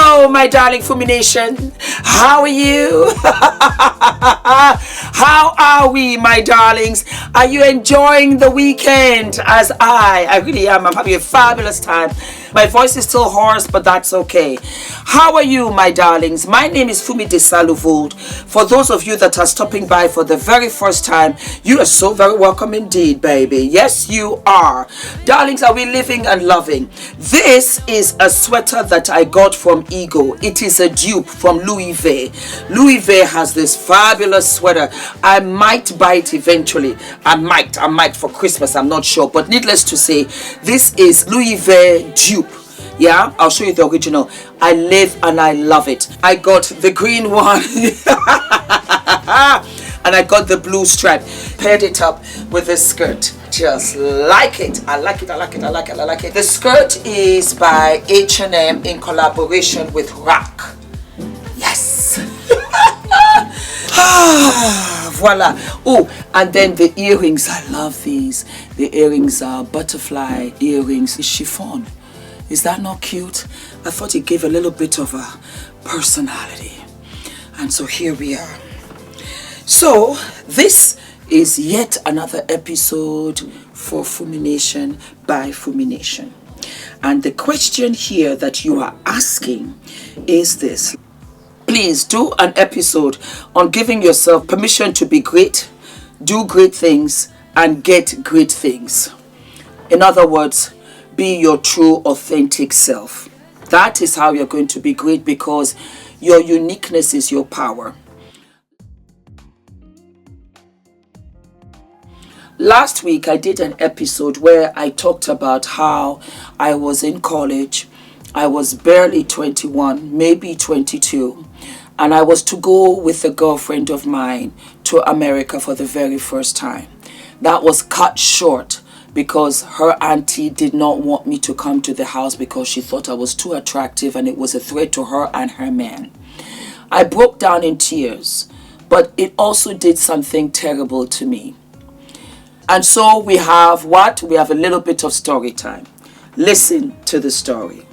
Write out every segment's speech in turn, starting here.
Hello, my darling Fumi Nation. How are you? How are we, my darlings? Are you enjoying the weekend as I really am? I'm having a fabulous time. My voice is still hoarse, but that's okay. How are you, my darlings? My name is Fumi Desalu-Vold. For those of you that are stopping by for the very first time, you are so very welcome indeed, baby. Yes, you are. Darlings, are we living and loving? This is a sweater that I got from Ego. It is a dupe from Louis V. Louis V has this fabulous sweater. I might buy it eventually. I might for Christmas. I'm not sure. But needless to say, this is Louis V dupe. Yeah, I'll show you the original. I live and I love it. I got the green one and I got the blue stripe. Paired it up with the skirt. Just like it. I like it. The skirt is by H&M in collaboration with Rack. Yes. Voila. Oh, and then the earrings. I love these. The earrings are butterfly earrings. It's chiffon. Is that not cute? I thought it gave a little bit of a personality. And so here we are. So this is yet another episode for Fumi Nation by Fumi Nation. And the question here that you are asking is this. Please do an episode on giving yourself permission to be great, do great things, and get great things. In other words, be your true, authentic self. That is how you're going to be great, because your uniqueness is your power. Last week, I did an episode where I talked about how I was in college. I was barely 21, maybe 22, and I was to go with a girlfriend of mine to America for the very first time. That was cut short because her auntie did not want me to come to the house because she thought I was too attractive and it was a threat to her and her man. I broke down in tears, but it also did something terrible to me. And so we have what? We have a little bit of story time. Listen to the story.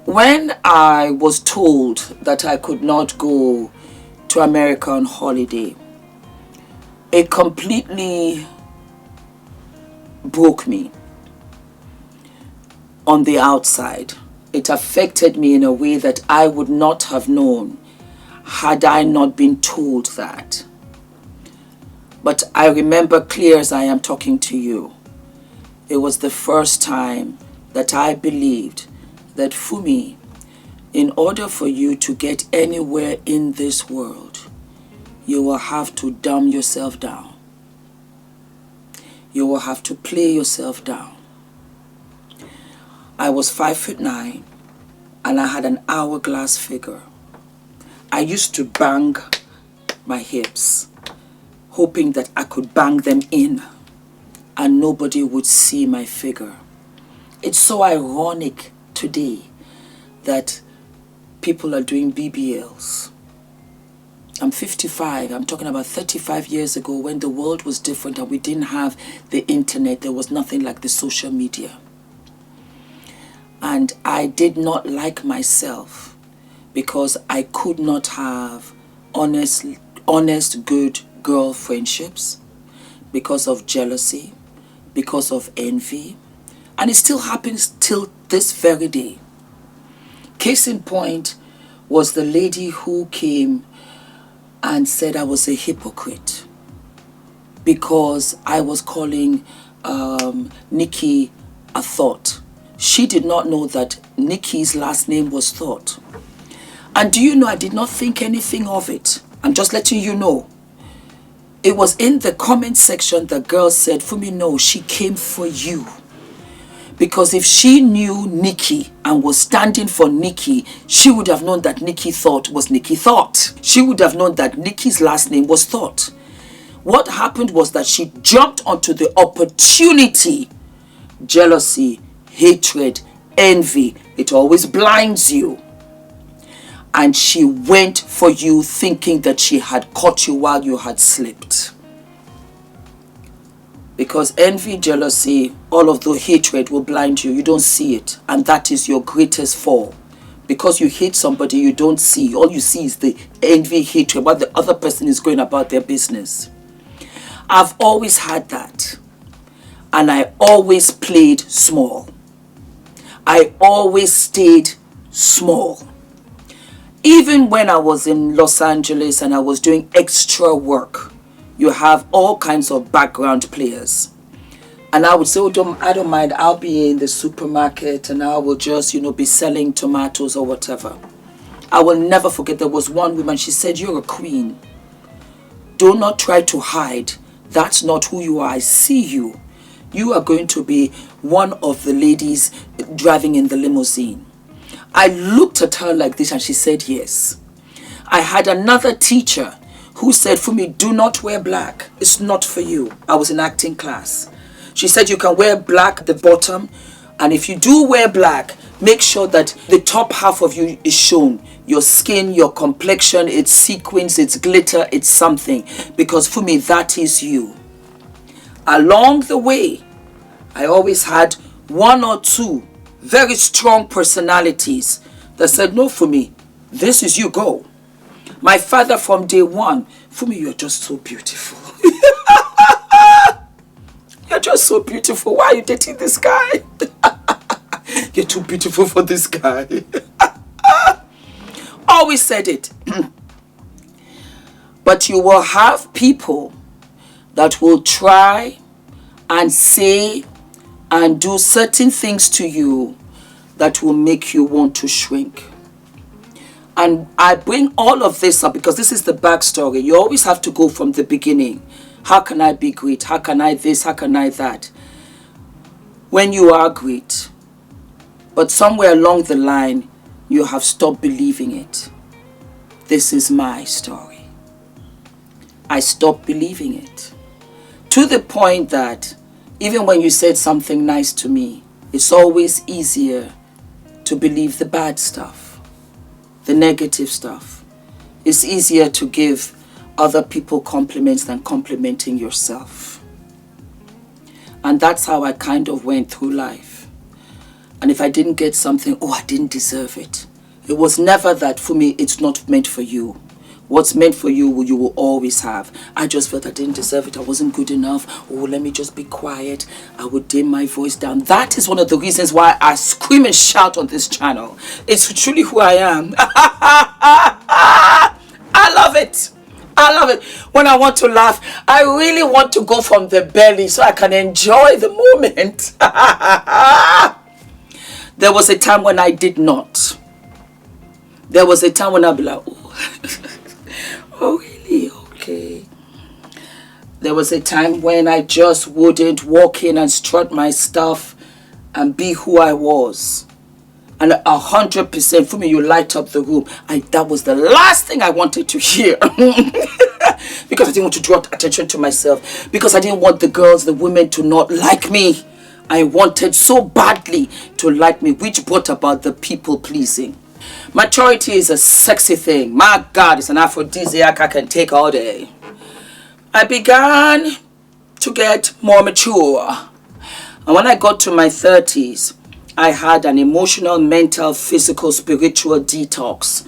When I was told that I could not go to America on holiday, it completely broke me on the outside. It affected me in a way that I would not have known had I not been told that. But I remember clear as I am talking to you, it was the first time that I believed that, Fumi, in order for you to get anywhere in this world, you will have to dumb yourself down. You will have to play yourself down. I was 5'9" and I had an hourglass figure. I used to bang my hips, hoping that I could bang them in and nobody would see my figure. It's so ironic today that people are doing BBLs. I'm 55. I'm talking about 35 years ago when the world was different and we didn't have the internet. There was nothing like the social media. And I did not like myself because I could not have honest, good girl friendships because of jealousy, because of envy. And it still happens till this very day. Case in point was the lady who came and said I was a hypocrite because I was calling Nikki a thought. She did not know that Nikki's last name was Thought. And do you know, I did not think anything of it. I'm just letting you know. It was in the comment section the girl said, Fumi, no, she came for you. Because if she knew Nikki and was standing for Nikki, she would have known that Nikki Thought was Nikki Thought. She would have known that Nikki's last name was Thought. What happened was that she jumped onto the opportunity. Jealousy, hatred, envy, it always blinds you. And she went for you thinking that she had caught you while you had slipped. Because envy, jealousy, all of the hatred will blind you. You don't see it. And that is your greatest fall. Because you hate somebody, you don't see. All you see is the envy, hatred, what the other person is going about their business. I've always had that. And I always played small. I always stayed small. Even when I was in Los Angeles and I was doing extra work, you have all kinds of background players. And I would say, oh, I don't mind, I'll be in the supermarket and I will just, be selling tomatoes or whatever. I will never forget, there was one woman, she said, you're a queen. Do not try to hide. That's not who you are. I see you. You are going to be one of the ladies driving in the limousine. I looked at her like this and she said yes. I had another teacher who said, Fumi, do not wear black. It's not for you. I was in acting class. She said you can wear black at the bottom, and if you do wear black, make sure that the top half of you is shown. Your skin, your complexion, it's sequins, it's glitter, it's something. Because for me, that is you. Along the way, I always had one or two very strong personalities that said, no, Fumi, this is you, go. My father from day one, Fumi, you're just so beautiful. You're just so beautiful. Why are you dating this guy? You're too beautiful for this guy. Always said it. But you will have people that will try and say and do certain things to you that will make you want to shrink. And I bring all of this up because this is the backstory. You always have to go from the beginning. How can I be great? How can I this? How can I that? When you are great, but somewhere along the line, you have stopped believing it. This is my story. I stopped believing it. To the point that even when you said something nice to me, it's always easier to believe the bad stuff, the negative stuff. It's easier to give other people compliments than complimenting yourself. And that's how I kind of went through life. And if I didn't get something, oh, I didn't deserve it. It was never that, for me, it's not meant for you. What's meant for you will always have. I just felt I didn't deserve it. I wasn't good enough. Oh, let me just be quiet. I would dim my voice down. That is one of the reasons why I scream and shout on this channel. It's truly who I am. I love it. I love it. When I want to laugh, I really want to go from the belly so I can enjoy the moment. There was a time when I did not. There was a time when I'd be like, oh, oh really? Okay. There was a time when I just wouldn't walk in and strut my stuff and be who I was. And 100% for me, you light up the room. That was the last thing I wanted to hear. Because I didn't want to draw attention to myself. Because I didn't want the girls, the women to not like me. I wanted so badly to like me, which brought about the people pleasing. Maturity is a sexy thing. My God, it's an aphrodisiac I can take all day. I began to get more mature. And when I got to my 30s, I had an emotional, mental, physical, spiritual detox.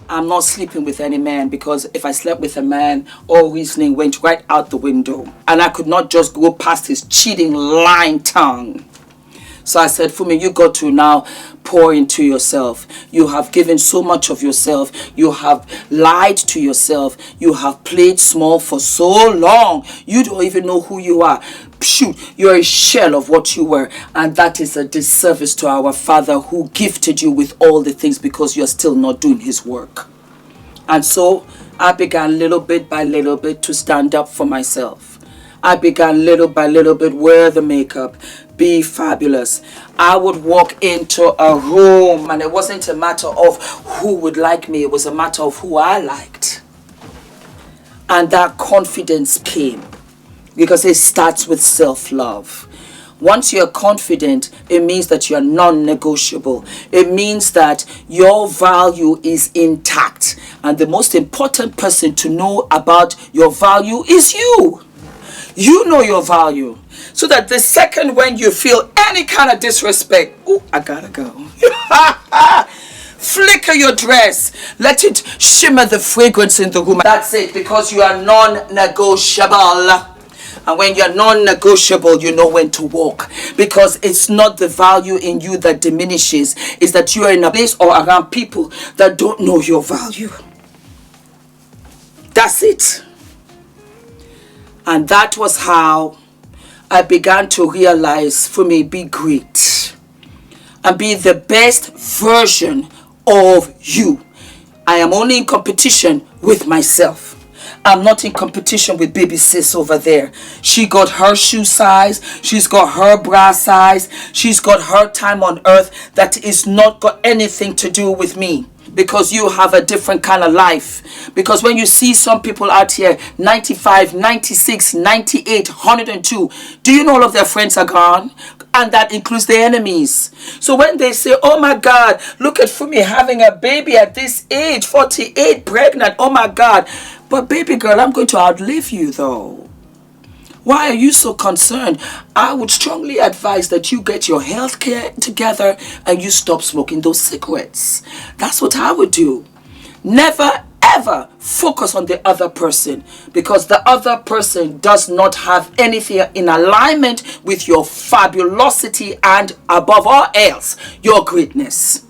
I'm not sleeping with any man, because if I slept with a man, all reasoning went right out the window. And I could not just go past his cheating, lying tongue. So I said, Fumi, you got to now pour into yourself. You have given so much of yourself. You have lied to yourself. You have played small for so long. You don't even know who you are. Shoot, you're a shell of what you were. And that is a disservice to our Father who gifted you with all the things, because you're still not doing his work. And so I began little bit by little bit to stand up for myself. I began little by little bit, wear the makeup, be fabulous. I would walk into a room and it wasn't a matter of who would like me. It was a matter of who I liked. And that confidence came because it starts with self-love. Once you're confident, it means that you're non-negotiable. It means that your value is intact. And the most important person to know about your value is you. You know your value. So that the second when you feel any kind of disrespect, oh, I gotta go. Flicker your dress. Let it shimmer the fragrance in the room. That's it, because you are non-negotiable. And when you're non-negotiable, you know when to walk. Because it's not the value in you that diminishes. It's that you are in a place or around people that don't know your value. That's it. And that was how I began to realize, for me, be great. And be the best version of you. I am only in competition with myself. I'm not in competition with baby sis over there. She got her shoe size. She's got her bra size. She's got her time on earth that is not got anything to do with me. Because you have a different kind of life. Because when you see some people out here, 95, 96, 98, 102, do you know all of their friends are gone? And that includes their enemies. So when they say, oh my God, look at Fumi having a baby at this age, 48, pregnant, oh my God. But baby girl, I'm going to outlive you though. Why are you so concerned? I would strongly advise that you get your health care together and you stop smoking those cigarettes. That's what I would do. Never ever focus on the other person, because the other person does not have anything in alignment with your fabulosity and, above all else, your greatness.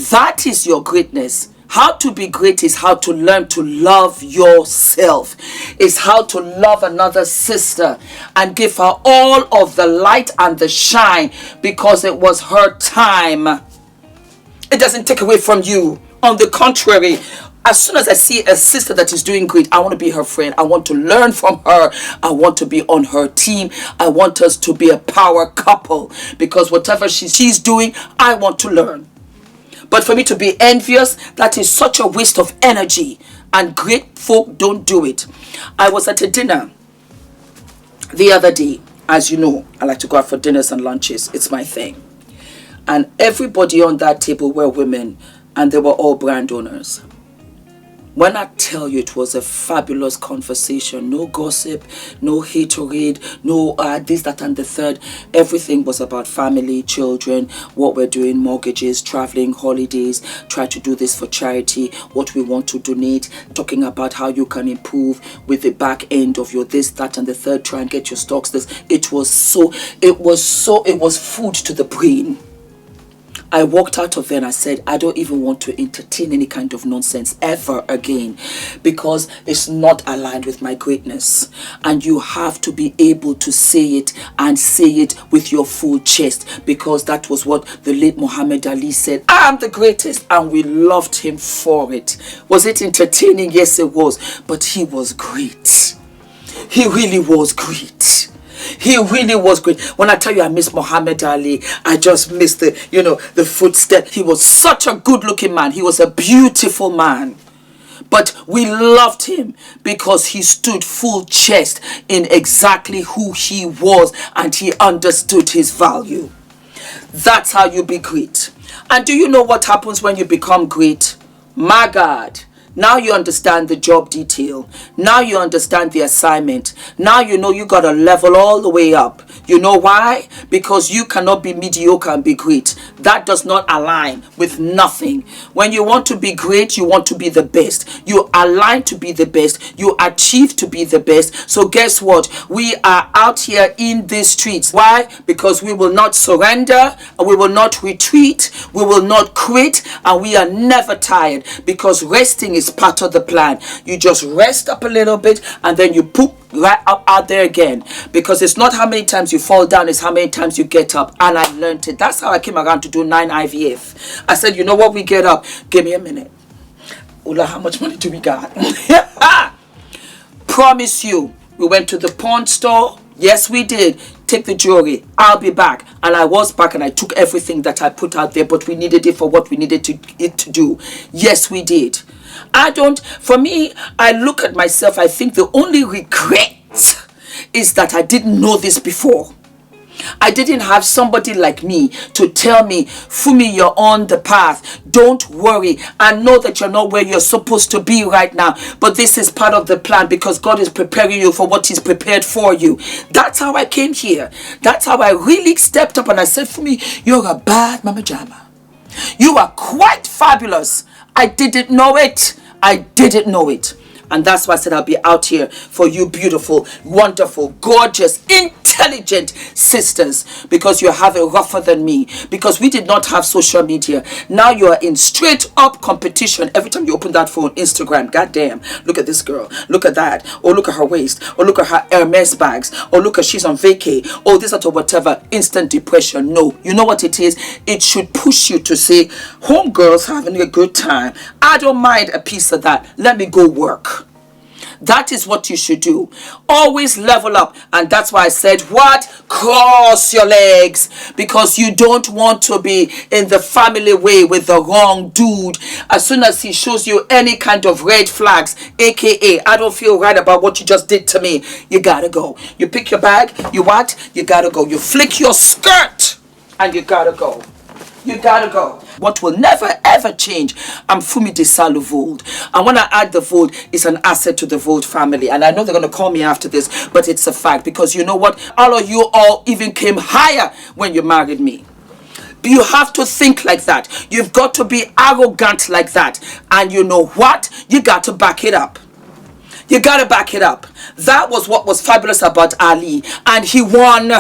That is your greatness. How to be great is how to learn to love yourself. Is how to love another sister and give her all of the light and the shine, because it was her time. It doesn't take away from you. On the contrary, as soon as I see a sister that is doing great, I want to be her friend. I want to learn from her. I want to be on her team. I want us to be a power couple, because whatever she's doing, I want to learn. But for me to be envious, that is such a waste of energy. And great folk don't do it. I was at a dinner the other day. As you know, I like to go out for dinners and lunches. It's my thing. And everybody on that table were women. And they were all brand owners. When I tell you, it was a fabulous conversation. No gossip, no haterade, no this, that, and the third. Everything was about family, children, what we're doing, mortgages, traveling, holidays, try to do this for charity, what we want to donate, talking about how you can improve with the back end of your this, that, and the third, try and get your stocks this. It was food to the brain. I walked out of there and I said, I don't even want to entertain any kind of nonsense ever again, because it's not aligned with my greatness. And you have to be able to say it, and say it with your full chest, because that was what the late Muhammad Ali said. I am the greatest, and we loved him for it. Was it entertaining? Yes, it was. But he was great. He really was great. He really was great. When I tell you I miss Muhammad Ali, I just miss the footstep. He was such a good looking man. He was a beautiful man. But we loved him because he stood full chest in exactly who he was, and he understood his value. That's how you be great. And do you know what happens when you become great? My God. Now you understand the job detail. Now you understand the assignment. Now you know you got to level all the way up. You know why? Because you cannot be mediocre and be great. That does not align with nothing. When you want to be great, you want to be the best. You align to be the best. You achieve to be the best. So guess what? We are out here in these streets. Why? Because we will not surrender. We will not retreat. We will not quit. And we are never tired, because resting is part of the plan. You just rest up a little bit and then you poop right up out there again, because it's not how many times you fall down, it's how many times you get up. And I learned it. That's how I came around to do 9 IVF. I said, you know what, we get up, give me a minute. Ula, how much money do we got? Promise you, we went to the pawn store. Yes, we did. Take the jewelry. I'll be back. And I was back, and I took everything that I put out there, but we needed it for what we needed it to do. Yes, we did. For me, I look at myself, I think the only regret is that I didn't know this before. I didn't have somebody like me to tell me, Fumi, you're on the path. Don't worry. I know that you're not where you're supposed to be right now, but this is part of the plan, because God is preparing you for what He's prepared for you. That's how I came here. That's how I really stepped up and I said, Fumi, you're a bad mama jama. You are quite fabulous. I didn't know it. I didn't know it. And that's why I said I'll be out here for you beautiful, wonderful, gorgeous, intelligent sisters, because you have it rougher than me, because we did not have social media. Now you are in straight up competition. Every time you open that phone, Instagram, goddamn, look at this girl, look at that, or look at her waist, or look at her Hermes bags, or look at she's on vacay, or this or whatever. Instant depression. No, you know what it is? It should push you to say, homegirl's having a good time. I don't mind a piece of that. Let me go work. That is what you should do. Always level up. And that's why I said, what? Cross your legs. Because you don't want to be in the family way with the wrong dude. As soon as he shows you any kind of red flags, aka, I don't feel right about what you just did to me, you gotta go. You pick your bag, you what? You gotta go. You flick your skirt and you gotta go. You gotta go. What will never ever change. I'm Fumi Desalu-Vold. And when I add the Vold, it's an asset to the Vold family. And I know they're going to call me after this, but it's a fact. Because you know what? All of you all even came higher when you married me. You have to think like that. You've got to be arrogant like that. And you know what? You got to back it up. You got to back it up. That was what was fabulous about Ali. And he won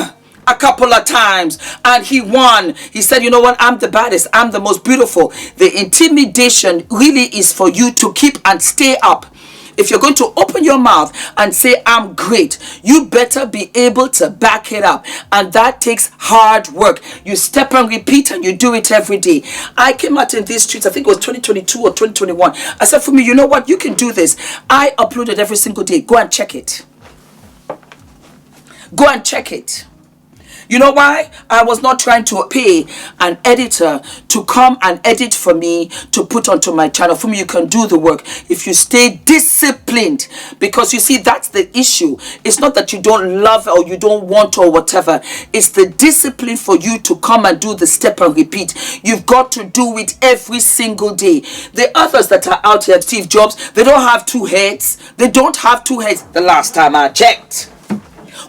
a couple of times, and he won. He said, you know what, I'm the baddest, I'm the most beautiful. The intimidation really is for you to keep and stay up. If you're going to open your mouth and say I'm great, you better be able to back it up, and that takes hard work. You step and repeat, and you do it every day. I came out in these streets, I think it was 2022 or 2021. I said, for me, you know what, you can do this. I uploaded every single day. Go and check it. Go and check it. You know why? I was not trying to pay an editor to come and edit for me to put onto my channel. For me, you can do the work if you stay disciplined. Because you see, that's the issue. It's not that you don't love or you don't want or whatever. It's the discipline for you to come and do the step and repeat. You've got to do it every single day. The others that are out here, Steve Jobs, they don't have two heads. They don't have two heads the last time I checked.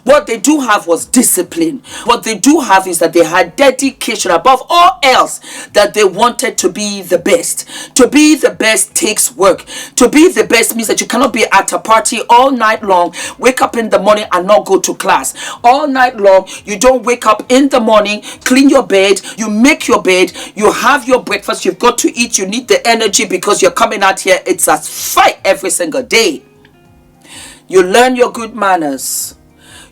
What they do have was discipline. What they do have is that they had dedication above all else, that they wanted to be the best. To be the best takes work. To be the best means that you cannot be at a party all night long, wake up in the morning and not go to class. All night long, you don't wake up in the morning, clean your bed, you make your bed, you have your breakfast, you've got to eat, you need the energy because you're coming out here. It's a fight every single day. You learn your good manners.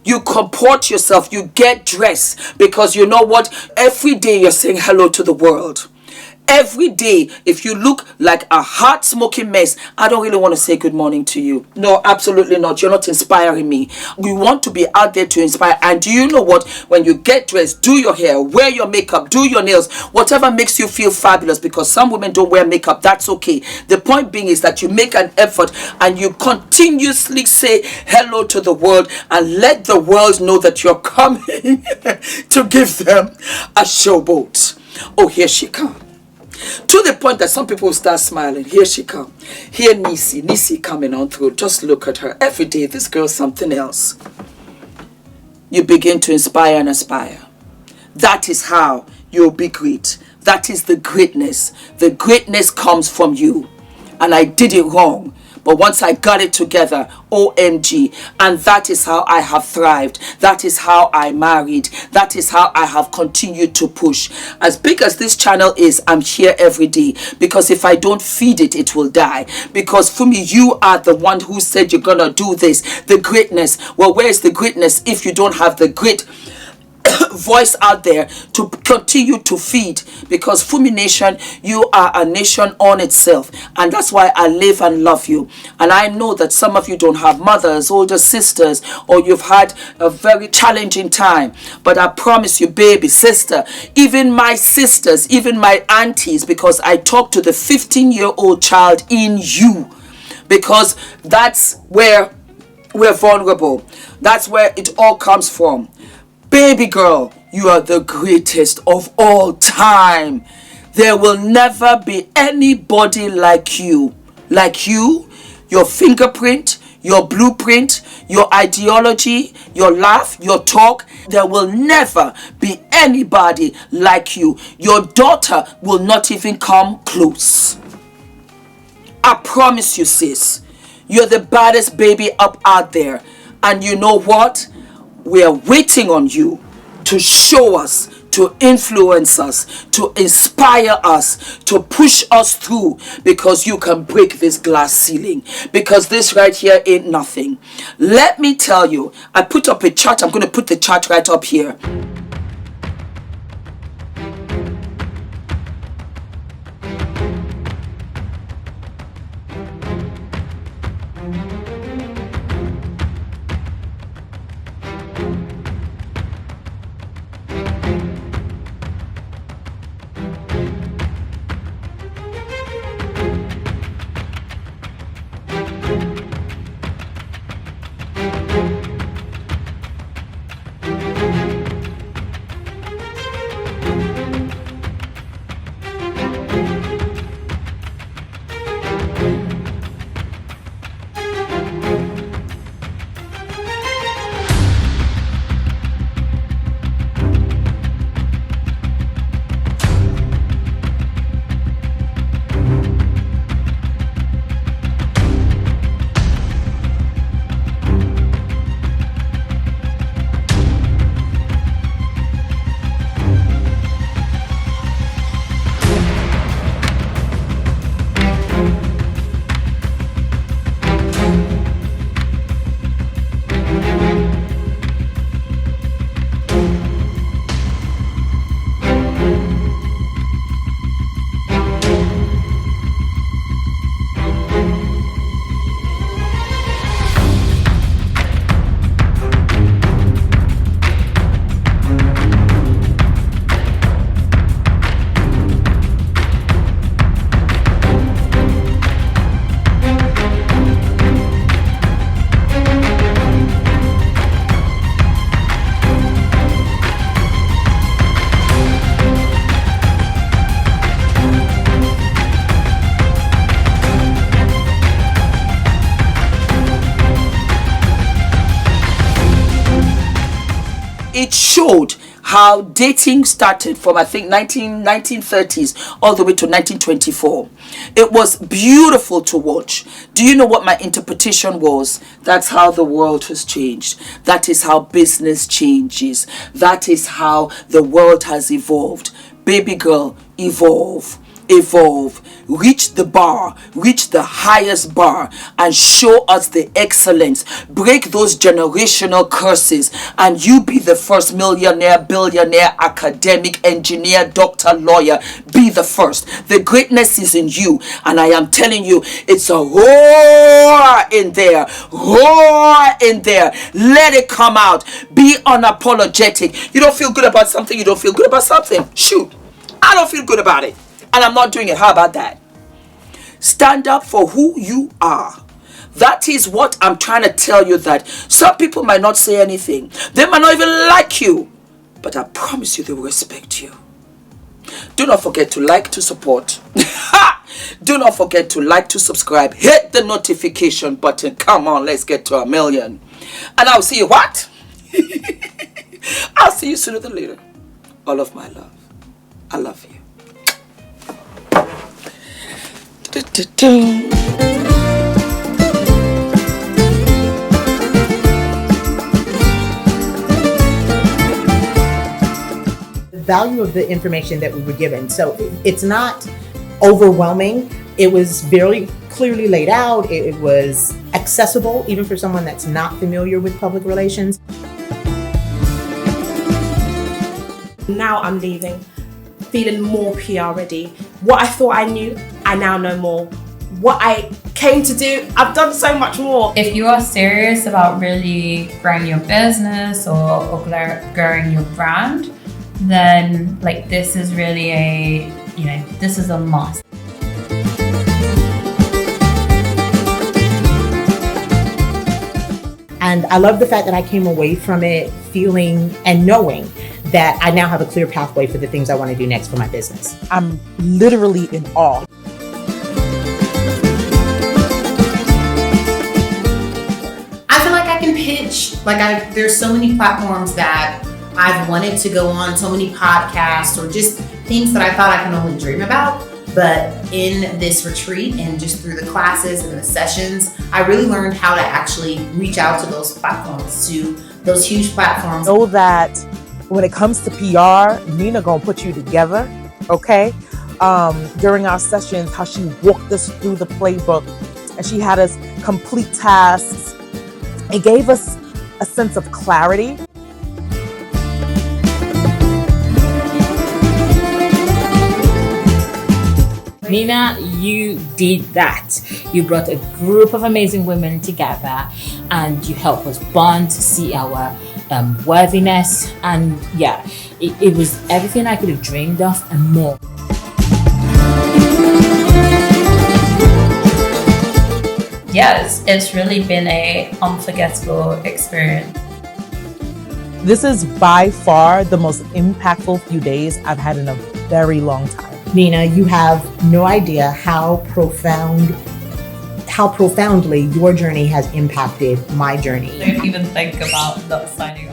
You comport yourself, you get dressed, because you know what? Every day you're saying hello to the world. Every day, if you look like a hot smoking mess, I don't really want to say good morning to you. No, absolutely not. You're not inspiring me. We want to be out there to inspire. And do you know what? When you get dressed, do your hair, wear your makeup, do your nails, whatever makes you feel fabulous, because some women don't wear makeup. That's okay. The point being is that you make an effort and you continuously say hello to the world and let the world know that you're coming to give them a showboat. Oh, here she comes. To the point that some people will start smiling. Here she come. Here Nisi coming on through. Just look at her. Every day, this girl's something else. You begin to inspire and aspire. That is how you'll be great. That is the greatness. The greatness comes from you. And I did it wrong. But once I got it together, OMG, and that is how I have thrived. That is how I married. That is how I have continued to push. As big as this channel is, I'm here every day. Because if I don't feed it, it will die. Because Fumi, you are the one who said you're going to do this. The greatness. Well, where's the greatness if you don't have the grit? Voice out there to continue to feed, because Fumi Nation, you are a nation on itself, and that's why I live and love you. And I know that some of you don't have mothers, older sisters, or you've had a very challenging time, but I promise you, baby sister, even my sisters, even my aunties, because I talk to the 15-year-old child in you, because that's where we're vulnerable. That's where it all comes from. Baby girl, you are the greatest of all time. There will never be anybody like you. Like you, your fingerprint, your blueprint, your ideology, your laugh, your talk. There will never be anybody like you. Your daughter will not even come close. I promise you, sis. You're the baddest baby up out there. And you know what? We are waiting on you to show us, to influence us, to inspire us, to push us through, because you can break this glass ceiling, because this right here ain't nothing. Let me tell you, I put up a chart. I'm going to put the chart right up here. It showed how dating started from, I think, 1930s all the way to 1924. It was beautiful to watch. Do you know what my interpretation was? That's how the world has changed. That is how business changes. That is how the world has evolved. Baby girl, evolve. Evolve, reach the bar, reach the highest bar, and show us the excellence. Break those generational curses, and you be the first millionaire, billionaire, academic, engineer, doctor, lawyer. Be the first. The greatness is in you, and I am telling you, it's a roar in there. Roar in there. Let it come out. Be unapologetic. You don't feel good about something, you don't feel good about something. Shoot, I don't feel good about it, and I'm not doing it. How about that? Stand up for who you are. That is what I'm trying to tell you, that some people might not say anything. They might not even like you. But I promise you they will respect you. Do not forget to like, to support. Do not forget to like, to subscribe. Hit the notification button. Come on, let's get to 1 million. And I'll see you what? I'll see you sooner than later. All of my love. I love you. The value of the information that we were given. So it's not overwhelming. It was very clearly laid out. It was accessible, even for someone that's not familiar with public relations. Now I'm leaving, feeling more PR ready. What I thought I knew, I now know more. What I came to do, I've done so much more. If you are serious about really growing your business or growing your brand, then like this is really this is a must. And I love the fact that I came away from it feeling and knowing that I now have a clear pathway for the things I want to do next for my business. I'm literally in awe. reach. Like there's so many platforms that I've wanted to go on, so many podcasts or just things that I thought I can only dream about. But in this retreat and just through the classes and the sessions, I really learned how to actually reach out to those platforms, to those huge platforms. Know that when it comes to PR, Nina gonna put you together, okay? During our sessions, how she walked us through the playbook and she had us complete tasks. It gave us a sense of clarity. Nina, you did that. You brought a group of amazing women together and you helped us bond, see our worthiness, and yeah, it was everything I could have dreamed of and more. Yes, it's really been a unforgettable experience. This is by far the most impactful few days I've had in a very long time. Nina, you have no idea how profoundly your journey has impacted my journey. Don't even think about not signing up.